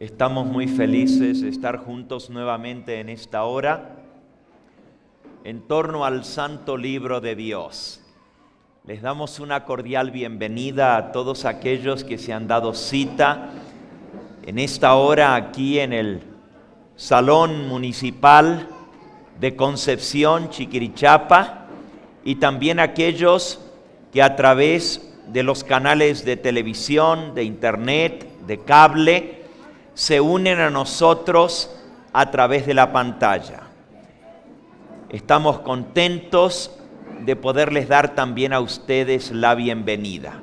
Estamos muy felices de estar juntos nuevamente en esta hora en torno al Santo Libro de Dios. Les damos una cordial bienvenida a todos aquellos que se han dado cita en esta hora aquí en el Salón Municipal de Concepción, Chiquirichapa, y también aquellos que a través de los canales de televisión, de internet, de cable, se unen a nosotros a través de la pantalla. Estamos contentos de poderles dar también a ustedes la bienvenida.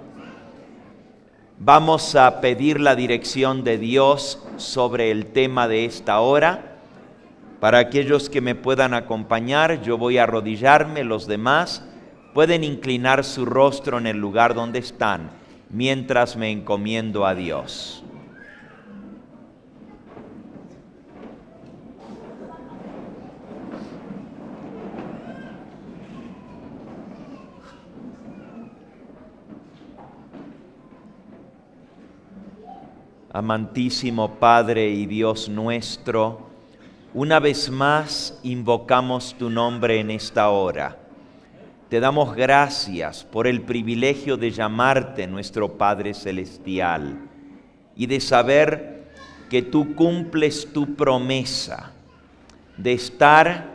Vamos a pedir la dirección de Dios sobre el tema de esta hora. Para aquellos que me puedan acompañar, yo voy a arrodillarme, los demás pueden inclinar su rostro en el lugar donde están, mientras me encomiendo a Dios. Amantísimo Padre y Dios nuestro, una vez más invocamos tu nombre en esta hora. Te damos gracias por el privilegio de llamarte nuestro Padre Celestial y de saber que tú cumples tu promesa de estar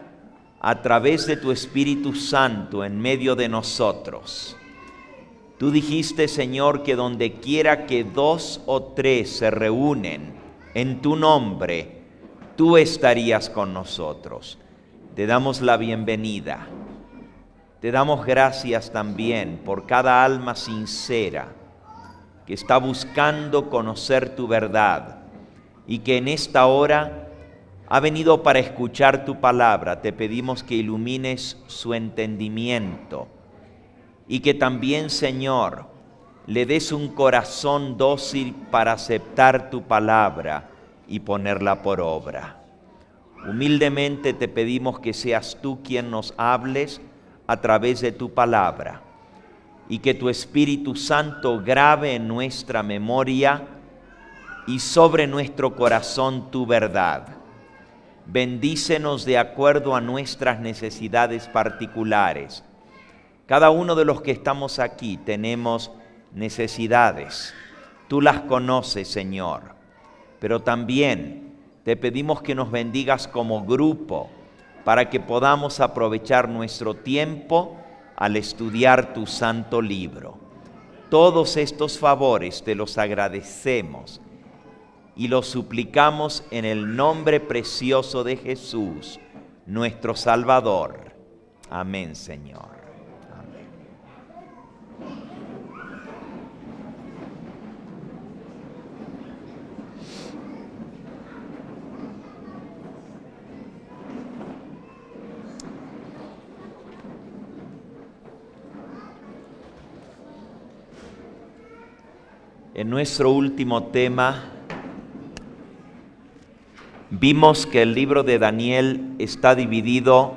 a través de tu Espíritu Santo en medio de nosotros. Tú dijiste, Señor, que donde quiera que 2 o 3 se reúnen en tu nombre, tú estarías con nosotros. Te damos la bienvenida. Te damos gracias también por cada alma sincera que está buscando conocer tu verdad y que en esta hora ha venido para escuchar tu palabra. Te pedimos que ilumines su entendimiento y que también, Señor, le des un corazón dócil para aceptar tu palabra y ponerla por obra. Humildemente te pedimos que seas tú quien nos hables a través de tu palabra y que tu Espíritu Santo grabe en nuestra memoria y sobre nuestro corazón tu verdad. Bendícenos de acuerdo a nuestras necesidades particulares. Cada uno de los que estamos aquí tenemos necesidades. Tú las conoces, Señor, pero también te pedimos que nos bendigas como grupo para que podamos aprovechar nuestro tiempo al estudiar tu santo libro. Todos estos favores te los agradecemos y los suplicamos en el nombre precioso de Jesús, nuestro Salvador. Amén, Señor. En nuestro último tema, vimos que el libro de Daniel está dividido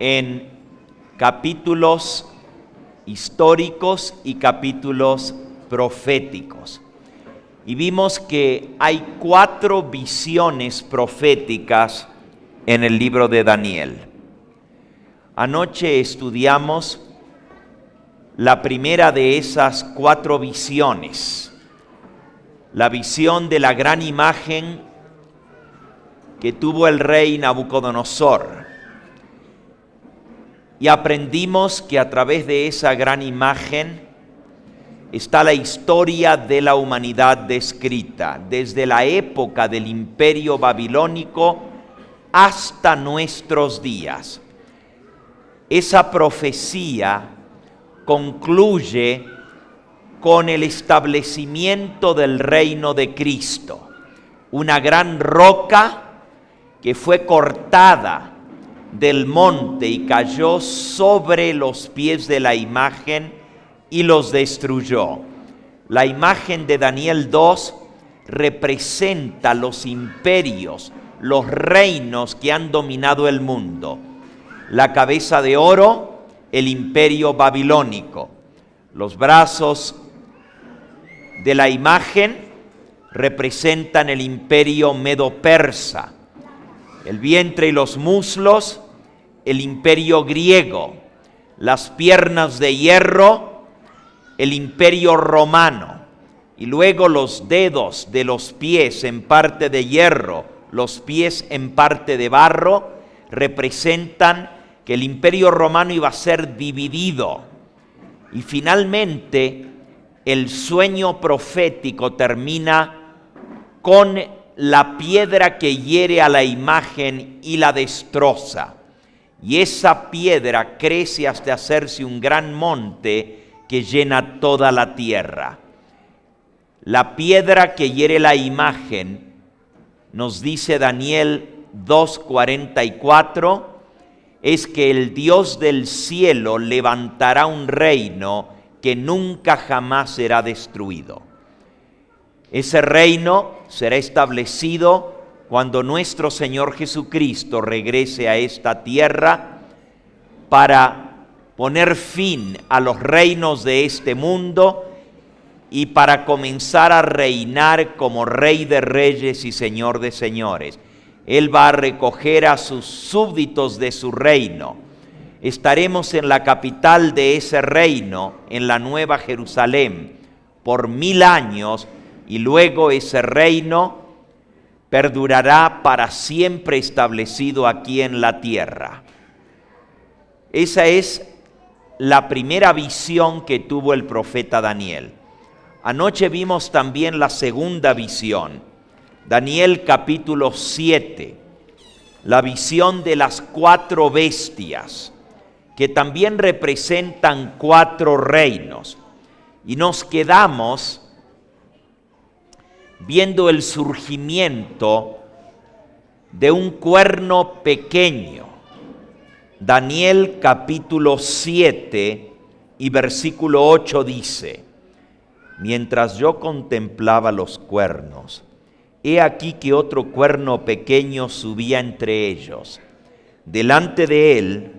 en capítulos históricos y capítulos proféticos. Y vimos que hay 4 visiones proféticas en el libro de Daniel. Anoche estudiamos la primera de esas 4 visiones, la visión de la gran imagen que tuvo el rey Nabucodonosor. Y aprendimos que a través de esa gran imagen está la historia de la humanidad descrita, desde la época del imperio babilónico hasta nuestros días. Esa profecía concluye con el establecimiento del reino de Cristo, una gran roca que fue cortada del monte y cayó sobre los pies de la imagen y los destruyó. La imagen de Daniel 2 representa los imperios, los reinos que han dominado el mundo. La cabeza de oro, el imperio babilónico. Los brazos de la imagen representan el imperio medo-persa. El vientre y los muslos, el imperio griego. Las piernas de hierro, el imperio romano. Y luego los dedos de los pies en parte de hierro, los pies en parte de barro, representan que el imperio romano iba a ser dividido. Y finalmente el sueño profético termina con la piedra que hiere a la imagen y la destroza. Y esa piedra crece hasta hacerse un gran monte que llena toda la tierra. La piedra que hiere la imagen, nos dice Daniel 2:44, es que el Dios del cielo levantará un reino que nunca jamás será destruido. Ese reino será establecido cuando nuestro Señor Jesucristo regrese a esta tierra para poner fin a los reinos de este mundo y para comenzar a reinar como Rey de Reyes y Señor de Señores. Él va a recoger a sus súbditos de su reino. Estaremos en la capital de ese reino, en la Nueva Jerusalén, por 1000 años, y luego ese reino perdurará para siempre establecido aquí en la tierra. Esa es la primera visión que tuvo el profeta Daniel. Anoche vimos también la segunda visión, Daniel capítulo 7, la visión de las 4 bestias, que también representan 4 reinos. Y nos quedamos viendo el surgimiento de un cuerno pequeño. Daniel capítulo 7 y versículo 8 dice: mientras yo contemplaba los cuernos, he aquí que otro cuerno pequeño subía entre ellos. Delante de él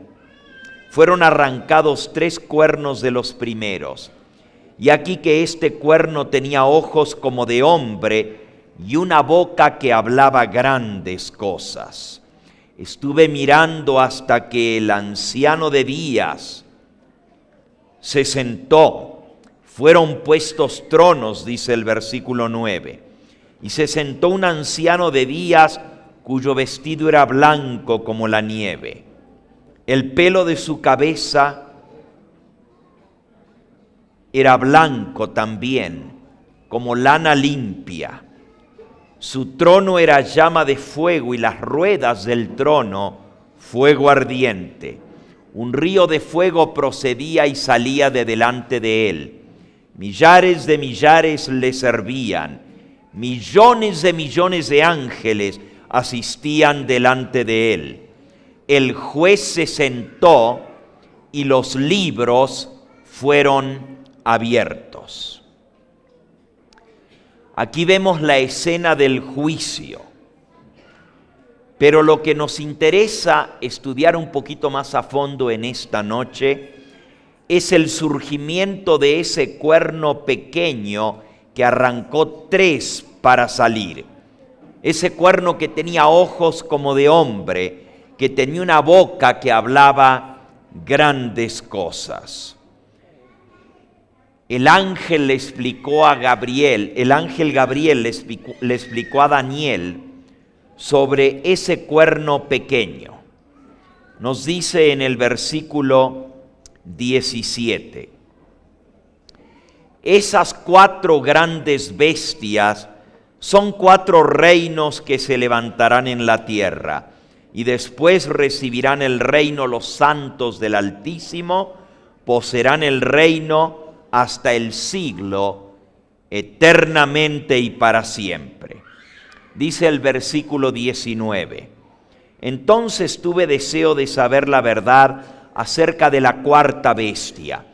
fueron arrancados 3 cuernos de los primeros. Y aquí que este cuerno tenía ojos como de hombre y una boca que hablaba grandes cosas. Estuve mirando hasta que el anciano de días se sentó. Fueron puestos tronos, dice el versículo 9. Y se sentó un anciano de días cuyo vestido era blanco como la nieve. El pelo de su cabeza era blanco también, como lana limpia. Su trono era llama de fuego y las ruedas del trono fuego ardiente. Un río de fuego procedía y salía de delante de él. Millares de millares le servían. Millones de ángeles asistían delante de él. El juez se sentó y los libros fueron abiertos. Aquí vemos la escena del juicio, pero lo que nos interesa estudiar un poquito más a fondo en esta noche es el surgimiento de ese cuerno pequeño que arrancó 3 para salir. Ese cuerno que tenía ojos como de hombre, que tenía una boca que hablaba grandes cosas. El ángel le explicó a Gabriel, el ángel Gabriel le explicó a Daniel sobre ese cuerno pequeño. Nos dice en el versículo 17: esas 4 grandes bestias son 4 reinos que se levantarán en la tierra, y después recibirán el reino los santos del Altísimo, poseerán el reino hasta el siglo, eternamente y para siempre. Dice el versículo 19: entonces tuve deseo de saber la verdad acerca de la 4ª bestia,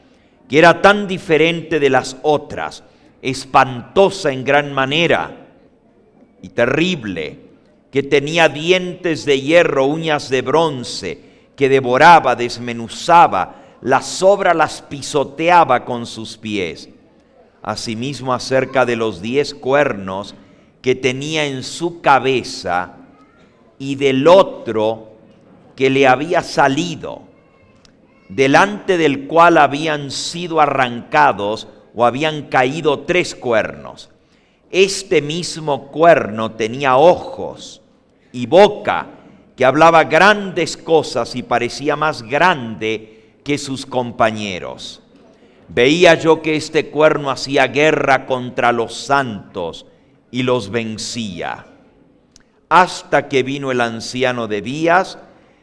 que era tan diferente de las otras, espantosa en gran manera y terrible, que tenía dientes de hierro, uñas de bronce, que devoraba, desmenuzaba, las sobras las pisoteaba con sus pies. Asimismo, acerca de los 10 cuernos que tenía en su cabeza y del otro que le había salido, delante del cual habían sido arrancados o habían caído 3 cuernos. Este mismo cuerno tenía ojos y boca, que hablaba grandes cosas y parecía más grande que sus compañeros. Veía yo que este cuerno hacía guerra contra los santos y los vencía. Hasta que vino el anciano de días,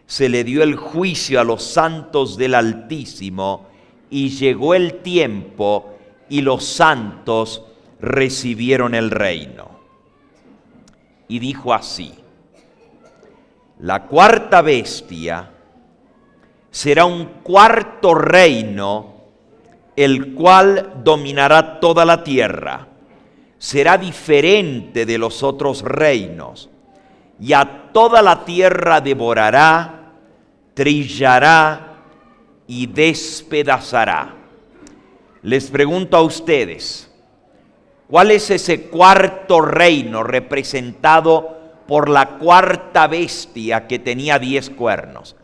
se le dio el juicio a los santos del Altísimo, y llegó el tiempo, y los santos recibieron el reino. Y dijo así: la cuarta bestia será un cuarto reino, el cual dominará toda la tierra. Será diferente de los otros reinos, y a toda la tierra devorará, trillará y despedazará. Les pregunto a ustedes, ¿cuál es ese cuarto reino representado por la cuarta bestia que tenía 10 cuernos?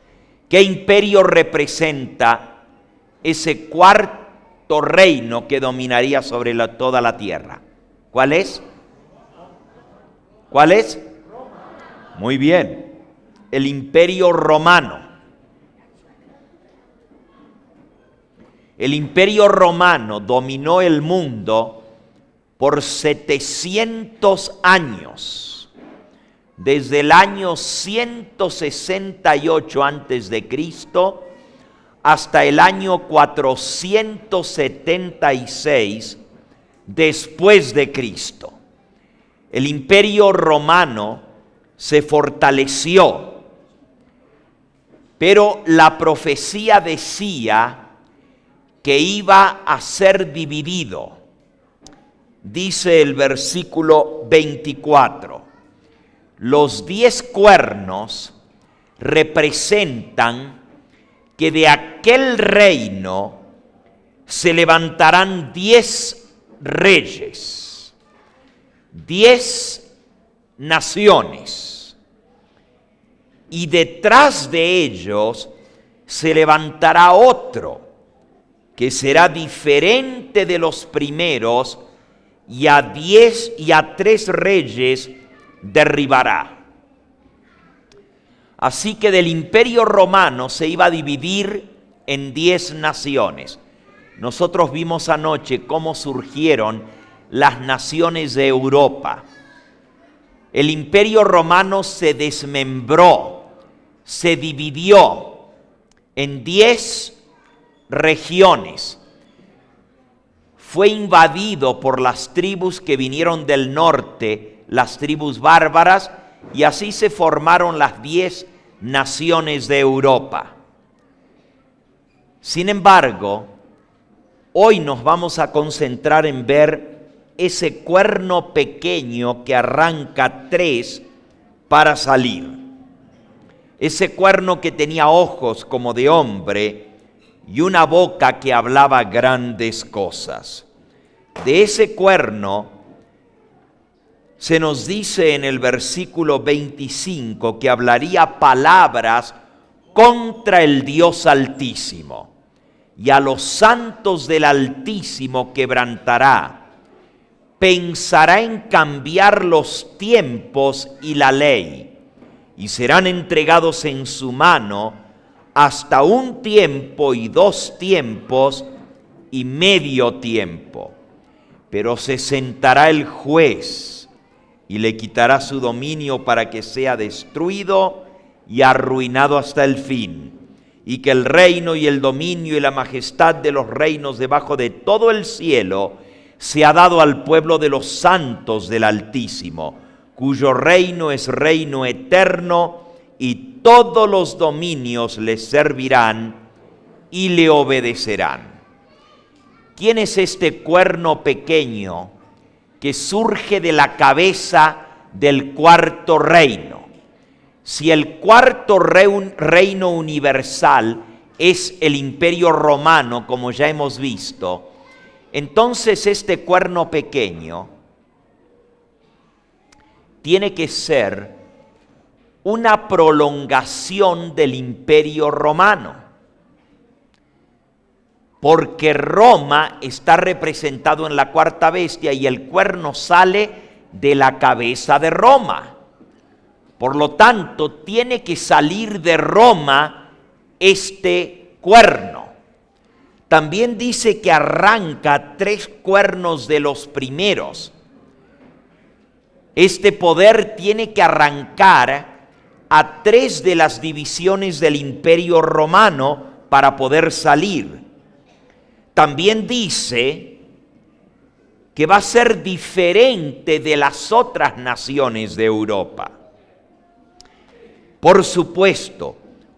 ¿Qué imperio representa ese cuarto reino que dominaría sobre toda la tierra? ¿Cuál es? ¿Cuál es? Muy bien, el imperio romano. El imperio romano dominó el mundo por 700 años, desde el año 168 antes de Cristo hasta el año 476 después de Cristo. El imperio romano se fortaleció, pero la profecía decía que iba a ser dividido. Dice el versículo 24, los 10 cuernos representan que de aquel reino se levantarán 10 reyes, 10 naciones, y detrás de ellos se levantará otro que será diferente de los primeros, y a 3 reyes derribará. Así que del imperio romano se iba a dividir en 10 naciones. Nosotros vimos anoche cómo surgieron las naciones de Europa. El imperio romano se desmembró, se dividió en 10 regiones. Fue invadido por las tribus que vinieron del norte, las tribus bárbaras, y así se formaron las 10 naciones de Europa. Sin embargo, hoy nos vamos a concentrar en ver ese cuerno pequeño que arranca 3 para salir. Ese cuerno que tenía ojos como de hombre y una boca que hablaba grandes cosas. De ese cuerno se nos dice en el versículo 25 que hablaría palabras contra el Dios Altísimo, y a los santos del Altísimo quebrantará. Pensará en cambiar los tiempos y la ley, y serán entregados en su mano hasta 1 tiempo y 2 tiempos y medio tiempo. Pero se sentará el juez y le quitará su dominio para que sea destruido y arruinado hasta el fin, y que el reino y el dominio y la majestad de los reinos debajo de todo el cielo se ha dado al pueblo de los santos del Altísimo, cuyo reino es reino eterno, y todos los dominios le servirán y le obedecerán. ¿Quién es este cuerno pequeño que surge de la cabeza del cuarto reino? Si el cuarto reino universal es el imperio romano, como ya hemos visto, entonces este cuerno pequeño tiene que ser una prolongación del Imperio Romano, porque Roma está representado en la cuarta bestia y el cuerno sale de la cabeza de Roma. Por lo tanto, tiene que salir de Roma este cuerno. También dice que arranca 3 cuernos de los primeros. Este poder tiene que arrancar a 3 de las divisiones del Imperio Romano para poder salir. También dice que va a ser diferente de las otras naciones de Europa. Por supuesto,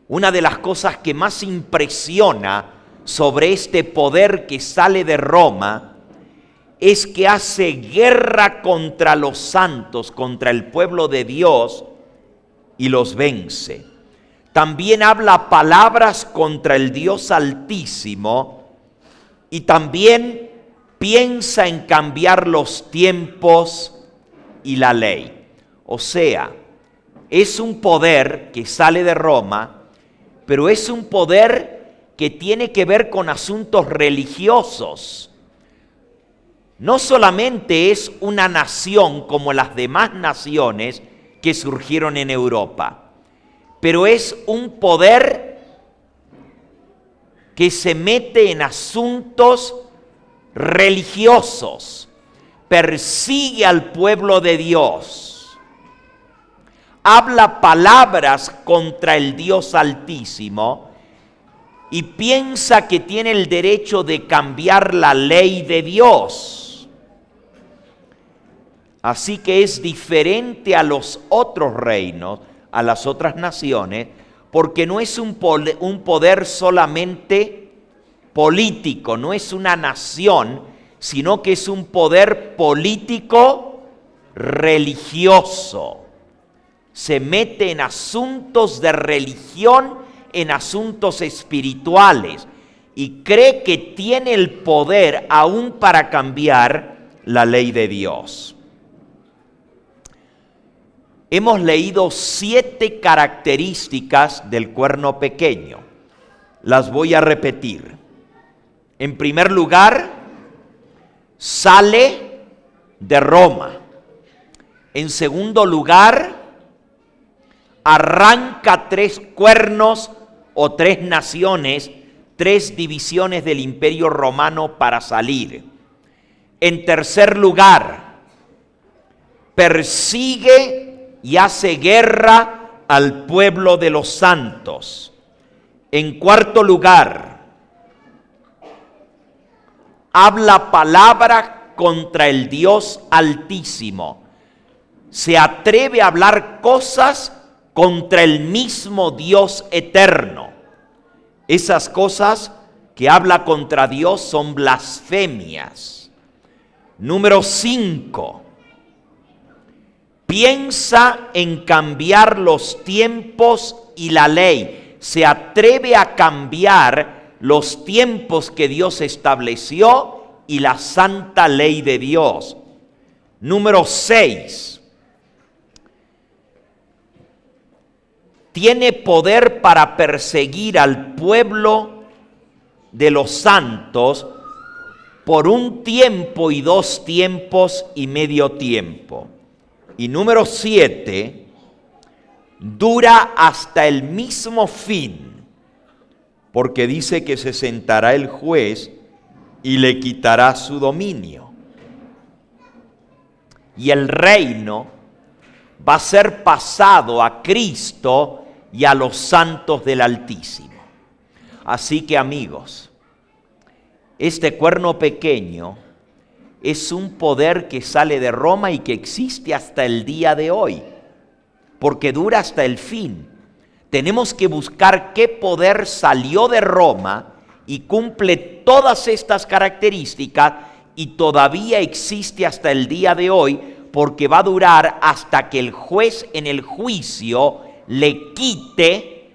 una de las cosas que más impresiona sobre este poder que sale de Roma es que hace guerra contra los santos, contra el pueblo de Dios, y los vence. También habla palabras contra el Dios Altísimo y también piensa en cambiar los tiempos y la ley. O sea, es un poder que sale de Roma, pero es un poder que tiene que ver con asuntos religiosos. No solamente es una nación como las demás naciones que surgieron en Europa, pero es un poder que se mete en asuntos religiosos, persigue al pueblo de Dios, habla palabras contra el Dios Altísimo y piensa que tiene el derecho de cambiar la ley de Dios. Así que es diferente a los otros reinos, a las otras naciones, porque no es un poder solamente político, no es una nación, sino que es un poder político religioso. Se mete en asuntos de religión, en asuntos espirituales, y cree que tiene el poder aún para cambiar la ley de Dios. Hemos leído 7 características del cuerno pequeño. Las voy a repetir. En primer lugar, sale de Roma. En segundo lugar, arranca 3 cuernos o 3 naciones, 3 divisiones del Imperio Romano para salir. En tercer lugar, persigue y hace guerra al pueblo de los santos. En cuarto lugar, habla palabra contra el Dios Altísimo. Se atreve a hablar cosas contra el mismo Dios eterno. Esas cosas que habla contra Dios son blasfemias. Número 5. Piensa en cambiar los tiempos y la ley. Se atreve a cambiar los tiempos que Dios estableció y la santa ley de Dios. Número 6. Tiene poder para perseguir al pueblo de los santos por 1 tiempo y 2 tiempos y medio tiempo. Y número 7, dura hasta el mismo fin, porque dice que se sentará el juez y le quitará su dominio. Y el reino va a ser pasado a Cristo y a los santos del Altísimo. Así que, amigos, este cuerno pequeño es un poder que sale de Roma y que existe hasta el día de hoy, porque dura hasta el fin. Tenemos que buscar qué poder salió de Roma y cumple todas estas características y todavía existe hasta el día de hoy, porque va a durar hasta que el juez en el juicio le quite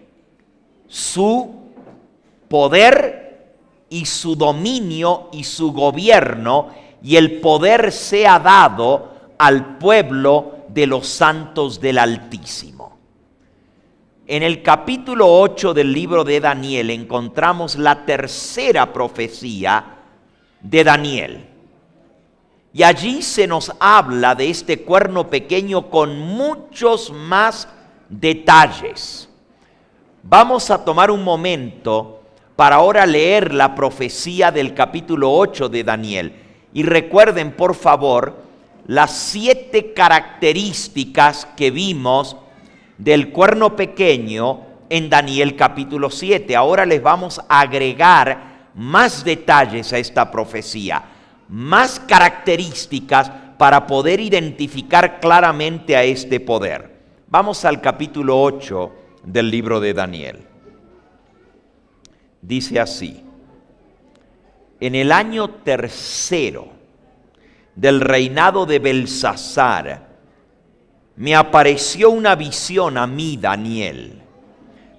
su poder y su dominio y su gobierno, y el poder sea dado al pueblo de los santos del Altísimo. En el capítulo 8 del libro de Daniel encontramos la tercera profecía de Daniel. Y allí se nos habla de este cuerno pequeño con muchos más detalles. Vamos a tomar un momento para ahora leer la profecía del capítulo 8 de Daniel. Y recuerden, por favor, las 7 características que vimos del cuerno pequeño en Daniel capítulo 7. Ahora les vamos a agregar más detalles a esta profecía, más características para poder identificar claramente a este poder. Vamos al capítulo 8 del libro de Daniel. Dice así: en el año tercero del reinado de Belsasar, me apareció una visión a mí, Daniel,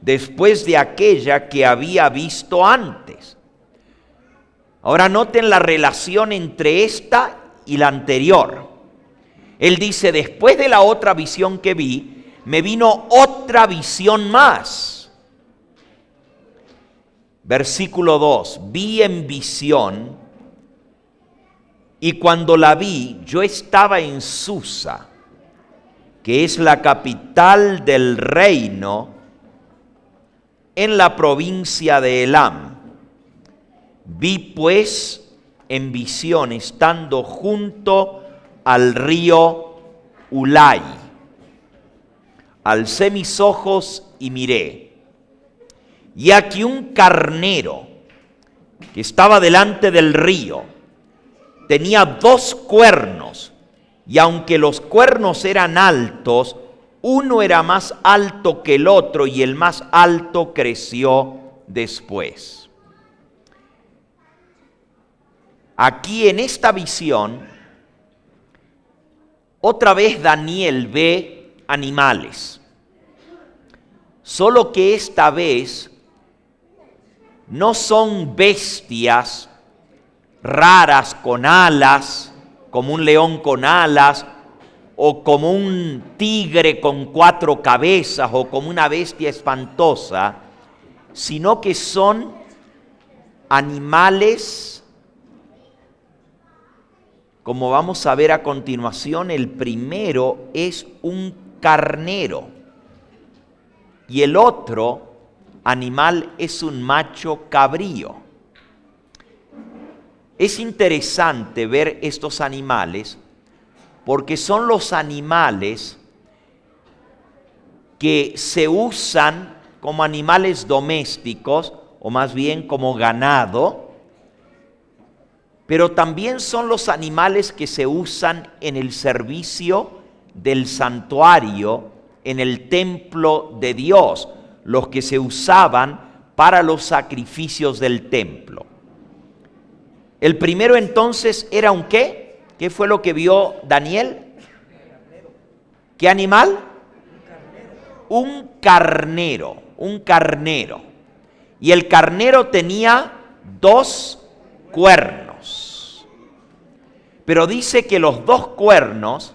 después de aquella que había visto antes. Ahora noten la relación entre esta y la anterior. Él dice, después de la otra visión que vi, me vino otra visión más. Versículo 2, vi en visión, y cuando la vi, yo estaba en Susa, que es la capital del reino, en la provincia de Elam. Vi pues en visión, estando junto al río Ulai. Alcé mis ojos y miré, y aquí un carnero que estaba delante del río. Tenía 2 cuernos, y aunque los cuernos eran altos, uno era más alto que el otro, y el más alto creció después. Aquí en esta visión, otra vez Daniel ve animales, solo que esta vez no son bestias raras con alas, como un león con alas, o como un tigre con 4 cabezas, o como una bestia espantosa, sino que son animales, como vamos a ver a continuación. El primero es un carnero, y el otro animal es un macho cabrío. Es interesante ver estos animales porque son los animales que se usan como animales domésticos, o más bien como ganado, pero también son los animales que se usan en el servicio del santuario, en el templo de Dios, los que se usaban para los sacrificios del templo. El primero entonces era un ¿qué? ¿Qué fue lo que vio Daniel? ¿Qué animal? Un carnero, un carnero. Y el carnero tenía 2 cuernos. Pero dice que los 2 cuernos,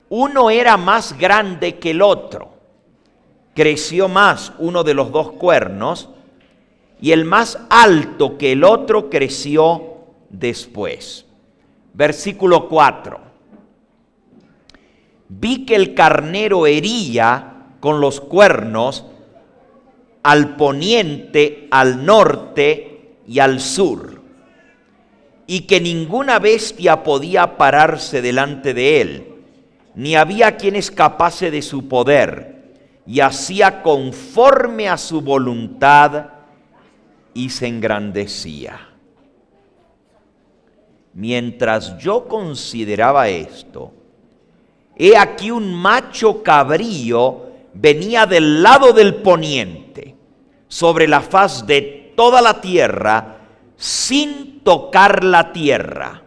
uno era más grande que el otro. Creció más uno de los 2 cuernos, y el más alto que el otro creció después. Versículo 4. Vi que el carnero hería con los cuernos al poniente, al norte y al sur, y que ninguna bestia podía pararse delante de él, ni había quien escapase de su poder, y hacía conforme a su voluntad y se engrandecía. Mientras yo consideraba esto, he aquí un macho cabrío venía del lado del poniente, sobre la faz de toda la tierra, sin tocar la tierra.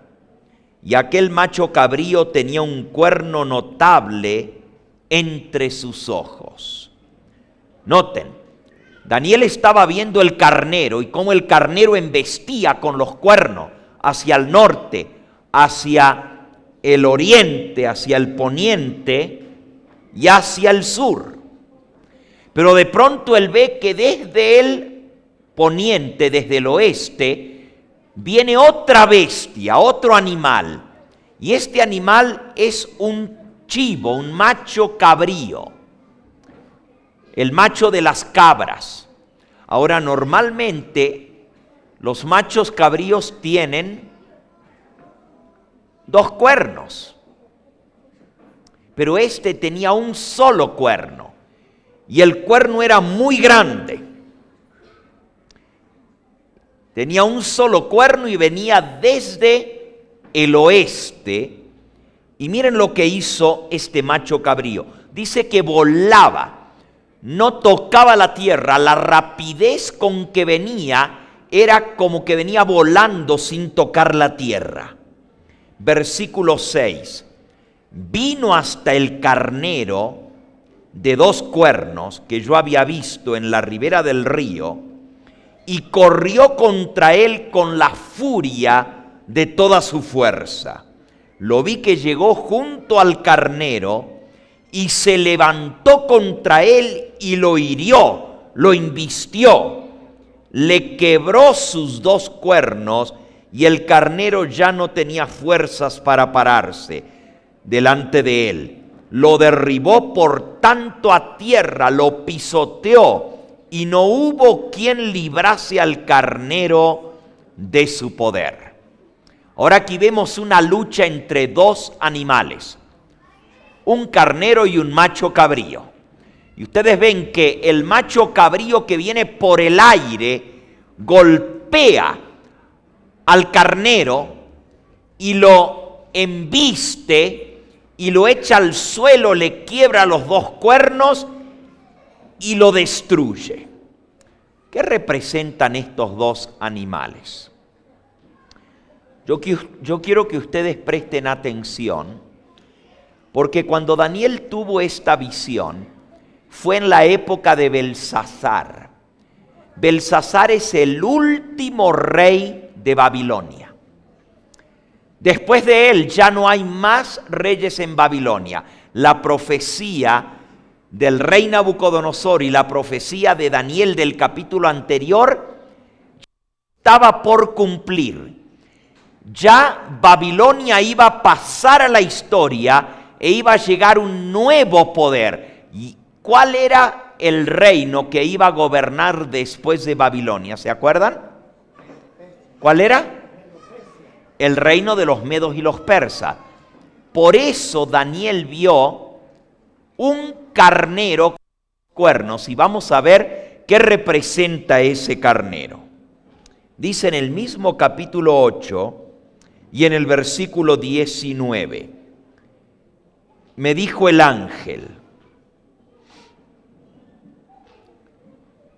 Y aquel macho cabrío tenía un cuerno notable entre sus ojos. Noten, Daniel estaba viendo el carnero y cómo el carnero embestía con los cuernos hacia el norte, hacia el oriente, hacia el poniente y hacia el sur. Pero de pronto él ve que desde el poniente, desde el oeste, viene otra bestia, otro animal. Y este animal es un chivo, un macho cabrío, el macho de las cabras. Ahora, normalmente los machos cabríos tienen 2 cuernos, pero este tenía un solo cuerno, y el cuerno era muy grande. Tenía un solo cuerno y venía desde el oeste. Y miren lo que hizo este macho cabrío. Dice que volaba, no tocaba la tierra. La rapidez con que venía era como que venía volando sin tocar la tierra. Versículo 6. Vino hasta el carnero de 2 cuernos que yo había visto en la ribera del río, y corrió contra él con la furia de toda su fuerza. Lo vi que llegó junto al carnero y se levantó contra él y lo hirió, lo invistió, le quebró sus 2 cuernos, y el carnero ya no tenía fuerzas para pararse delante de él. Lo derribó por tanto a tierra, lo pisoteó, y no hubo quien librase al carnero de su poder. Ahora aquí vemos una lucha entre 2 animales, un carnero y un macho cabrío. Y ustedes ven que el macho cabrío que viene por el aire golpea al carnero y lo embiste y lo echa al suelo, le quiebra los 2 cuernos y lo destruye. ¿Qué representan estos 2 animales? Yo quiero que ustedes presten atención, porque cuando Daniel tuvo esta visión, fue en la época de Belsasar. Belsasar es el último rey de Babilonia. Después de él ya no hay más reyes en Babilonia. La profecía del rey Nabucodonosor y la profecía de Daniel del capítulo anterior estaba por cumplir. Ya Babilonia iba a pasar a la historia e iba a llegar un nuevo poder. ¿Y cuál era el reino que iba a gobernar después de Babilonia? ¿Se acuerdan? ¿Cuál era? El reino de los medos y los persas. Por eso Daniel vio un carnero con cuernos, y vamos a ver qué representa ese carnero. Dice en el mismo capítulo 8 y en el versículo 19, me dijo el ángel: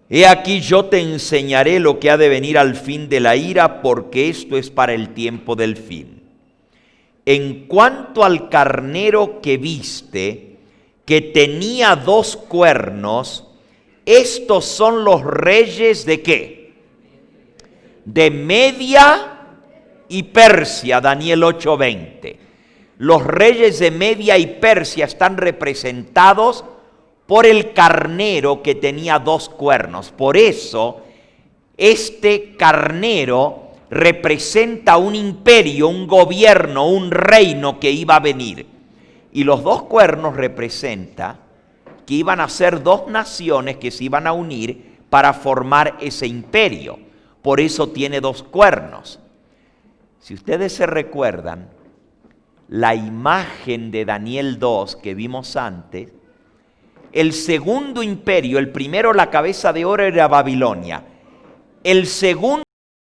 he aquí yo te enseñaré lo que ha de venir al fin de la ira, porque esto es para el tiempo del fin. En cuanto al carnero que viste, que tenía 2 cuernos, estos son los reyes de ¿qué? De Media y Persia, Daniel 8:20. Los reyes de Media y Persia están representados por el carnero que tenía 2 cuernos. Por eso, este carnero representa un imperio, un gobierno, un reino que iba a venir. Y los 2 cuernos representa que iban a ser 2 naciones que se iban a unir para formar ese imperio. Por eso tiene 2 cuernos. Si ustedes se recuerdan, la imagen de Daniel 2 que vimos antes, el segundo imperio, el primero, la cabeza de oro, era Babilonia. El segundo